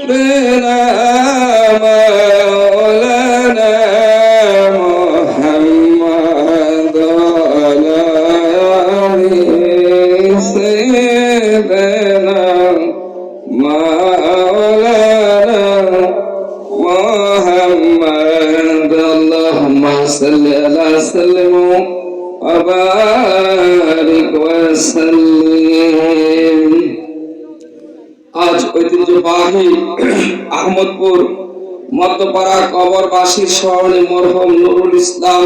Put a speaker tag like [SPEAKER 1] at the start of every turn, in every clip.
[SPEAKER 1] بنا مولانا محمد على سيدنا مولانا محمد اللهم صل على سلم وبارك وسلم। আজ ঐতিহ্যবাহী আহমদপুর মধ্যপাড়া কবরবাসীর স্মরণে মরহুম নুরুল ইসলাম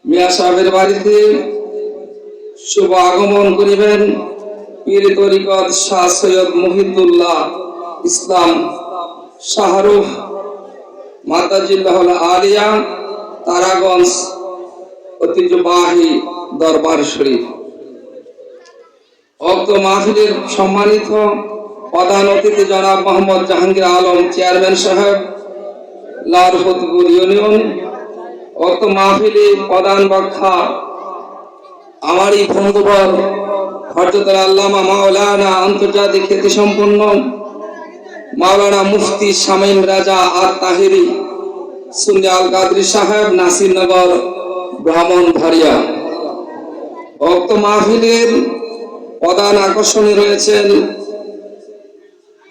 [SPEAKER 1] মিয়া সাহেবের বাড়িতে শুভ আগমন করিবেন পীর তরিকত শাহ সৈয়দ মুহিদুল্লাহ ইসলাম শাহরুখ মাতাজিল্লাহুল আলিয়া তারাগঞ্জ ঐতিহ্যবাহী দরবার শরীফ। উক্ত মাহফিলের সম্মানিত প্রধান অতিথি জনাব মোহাম্মদ জাহাঙ্গীর আলম চেয়ারম্যান সাহেব লালফতপুর ইউনিয়ন। উক্ত মাহফিলে প্রধান বক্তা আমারই বন্ধুবর হযরত আল্লামা মাওলানা আন্তর্জাতিক খ্যাতি সম্পন্ন মাওলানা মুফতি শামীম রাজা আর তাহিরি সুন্নি আল কাদরি সাহেব নাসিরনগর ব্রাহ্মণবাড়িয়া। উক্ত মাহফিলের প্রধান আকর্ষণে রয়েছেন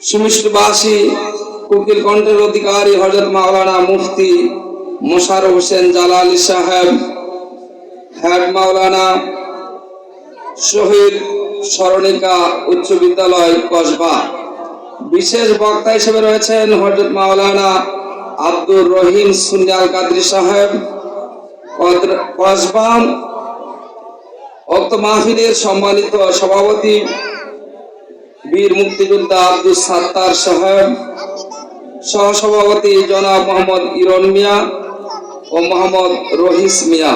[SPEAKER 1] সুমিষ্টবাসী কোকিল কণ্ঠের অধিকারী হযরত মাওলানা মুফতি মোশাররফ হোসেন জালালী সাহেব, হেড মাওলানা শহীদ স্মরণিকা উচ্চ বিদ্যালয় কসবা। বিশেষ বক্তা হিসেবে রয়েছেন হযরত মাওলানা আব্দুর রহিম সুন্নি আল কাদরি সাহেব কসবা। উক্ত মাহফিলের সম্মানিত সভাপতি বীর মুক্তিযোদ্ধা আব্দুল সাত্তার সাহেব, সহসভাপতি জনাব মোহাম্মদ ইরন মিয়া ও মোহাম্মদ রহিস মিয়া।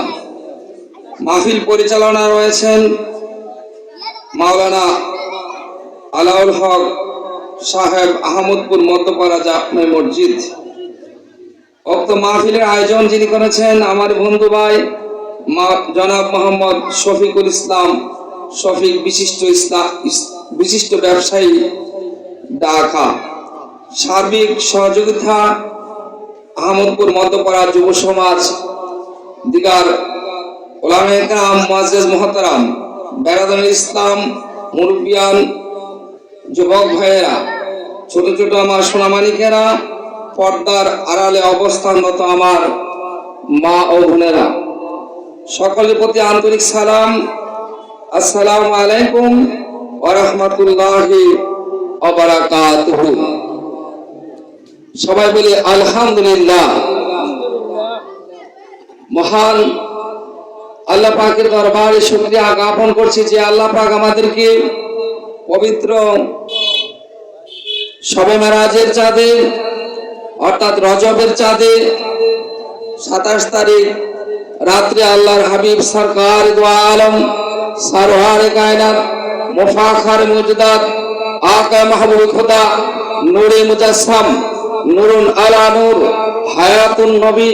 [SPEAKER 1] মাহফিল পরিচালনা রয়েছেন মাওলানা আলাউল হক সাহেব আহমদপুর মধ্যপাড়া জামে মসজিদ। উক্ত মাহফিলের আয়োজন যিনি করেছেন আমার বন্ধু ভাই জনাব মোহাম্মদ শফিকুল ইসলাম শফিক, বিশিষ্ট ব্যবসায়ী ঢাকা। সার্বিক সহযোগিতা আহমদপুর মধ্যপাড়া যুব সমাজ, দিগার ওলামায়ে কেরাম, মুআজ্জিজ মুহতারাম, বেরাদুল ইসলাম, মুরব্বিয়ান, যুবক ভাইয়েরা, ছোট ছোট আমার সোনামানিকেরা, পর্দার আড়ালে অবস্থানরত আমার মা ও বোনেরা, সকলের প্রতি আন্তরিক সালাম। আসসালামু আলাইকুম ওয়া রাহমাতুল্লাহি ওয়া বারাকাতুহু। সবাই বলি আলহামদুলিল্লাহ। মহান আল্লাহ পাকের দরবারে শুকরিয়া জ্ঞাপন করছি যে আল্লাহ পাক আমাদেরকে পবিত্র শবে মেরাজের চাঁদে অর্থাৎ রজবের চাঁদে 27 তারিখ রাত্রে আল্লাহর হাবিব সরকার দু আলম সরওয়ারে কায়নাত মুফাখর মুজদাত আকা মাহবুব খোদা নূরে মুজাসসাম নূরুন আলা নূর হায়াতুন নবী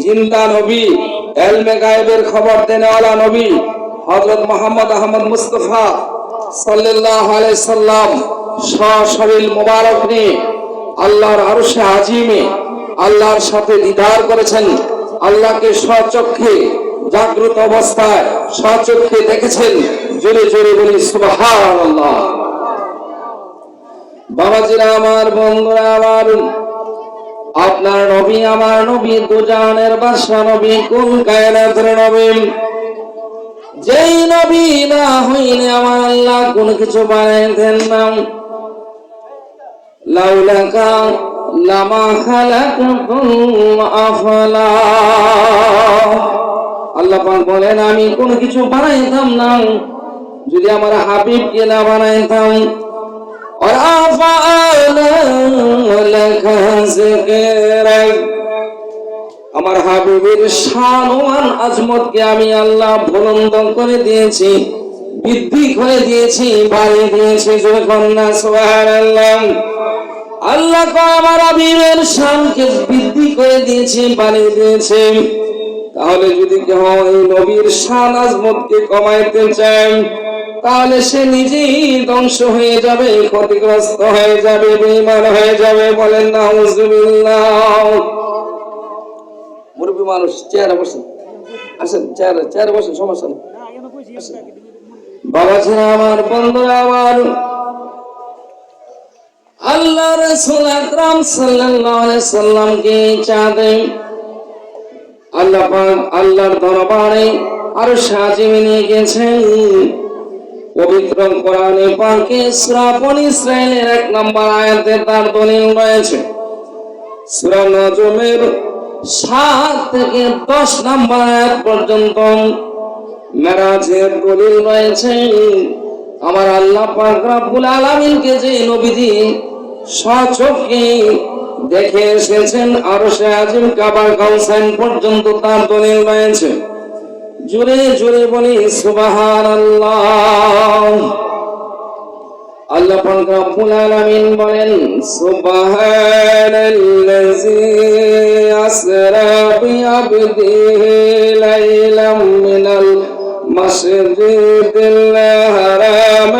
[SPEAKER 1] জিন্দা নবী ইলমে গায়েবের খবর দেনেওয়ালা নবী হযরত মুহাম্মদ আহমদ মুস্তাফা সাল্লাল্লাহু আলাইহি সাল্লাম সশরীর মুবারক নিয়ে আল্লাহর আরশে আজিমে আল্লাহর সাথে দিদার করেছেন। আল্লাহকে স্বচক্ষে জাগ্রত অবস্থায় স্বচক্ষে দেখেছেন। জোরে জোরে বলি সুবহানাল্লাহ। বাবাজিরা আমার, বন্ধুরা আমার, আপনার নবী আমার নবী দুজানের বাদশা নবী, কোন কায়নাতের নবী, যেই নবী না হইলে আমার আল্লাহ কোন কিছু বানাইতেন না। লাউলাকা লামা খালাকতুল আফলা। আল্লাহ পাক বলেন আমি কোন কিছু বানাইতাম না যদি আমার হাবিবকে না বানাইতাম। আর আফআলা লাকা যিকরাক, আমার হাবিবের শান ও আজমতকে আমি আল্লাহ বুলন্দ করে দিয়েছি, বৃদ্ধি করে দিয়েছি, বাড়িয়ে দিয়েছি। যখন না সুবহানাল্লাহ, আল্লাহ আমার হাবিবের শানকে বৃদ্ধি করে দিয়েছে, বাড়িয়ে দিয়েছে। তাহলে যদি কেউ এই নবীর শান আজমতকে কমাইতে চায় তাহলে সে নিজেই ধ্বংস হয়ে যাবে, ক্ষতিগ্রস্ত হয়ে যাবে, বেঈমান হয়ে যাবে। বলেন নাউজুবিল্লাহ। মুরব্বী মানুষ, চেয়ারে বসেন, আসেন চেয়ারে বসেন, সমস্যা নেই। বাবা ছেলে আমার, বন্ধুরা আমার, আল্লাহ রাসূল আকরাম সাল্লাল্লাহু আলাইহি সাল্লামকে চাঁদে আল্লাহ পাক আল্লাহর দরবারে আরশে আজিমে নিয়ে গেছেন। পবিত্র কোরআনে পাকে সূরা বনী ইসরাঈলের 1 নম্বর আয়াতে তার দলিল রয়েছে। সূরা নজমের 7 থেকে 10 নম্বর আয়াত পর্যন্ত মেরাজের দলিল রয়েছে। আমার আল্লাহ পাক রব্বুল আলামিনকে যে নবীজি সচক্ষে দেখে এসেছেন আরশে আজিম কাবা কাউসাইন পর্যন্ত তার দলিল রয়েছে। জোরে জোরে বলি সুবহানাল্লাহ। আল্লাহ পাক রব্বুল আলামিন বলেন, সুবহানাল্লাযী আসরা বিআবদিহি লাইলাম মিনাল মাসজিদিল হারাম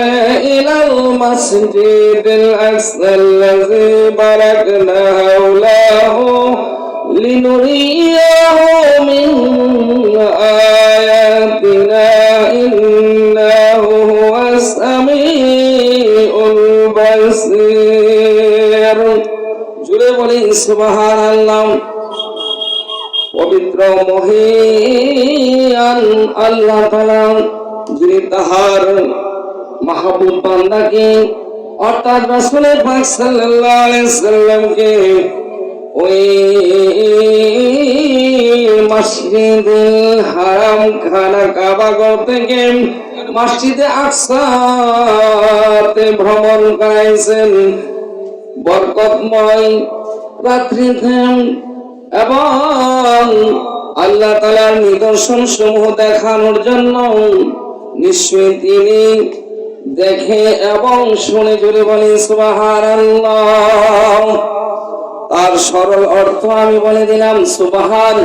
[SPEAKER 1] ইলাল মাসজিদিল আকসাল্লাযী বারাকনা হাওলাহু লিনুরিয়াহু মিন আয়াতিনা ইন্নাহু হুয়াস সামিউল বাসীর। জুড়ে বলি সুবহানাল্লাহ। পবিত্র মহিয়ান আল্লাহ তাআলা যিনি তাহার মাহবুব বান্দাকে অর্থাৎ রাসূল পাক সাল্লাল্লাহু আলাইহি সাল্লামকে ওই মসজিদুল হারাম খানা কাবা ঘর থেকে মসজিদে আকসাতে ভ্রমণ করাইছেন বরকতময় রাত্রিতে, এবং আল্লাহ তাআলার নিদর্শন সমূহ দেখানোর জন্য নিশ্চয়ই তিনি দেখে এবং শুনে, জোরে বলি সুবহানাল্লাহ। তার সরল অর্থ আমি বলে দিলাম, সুবহান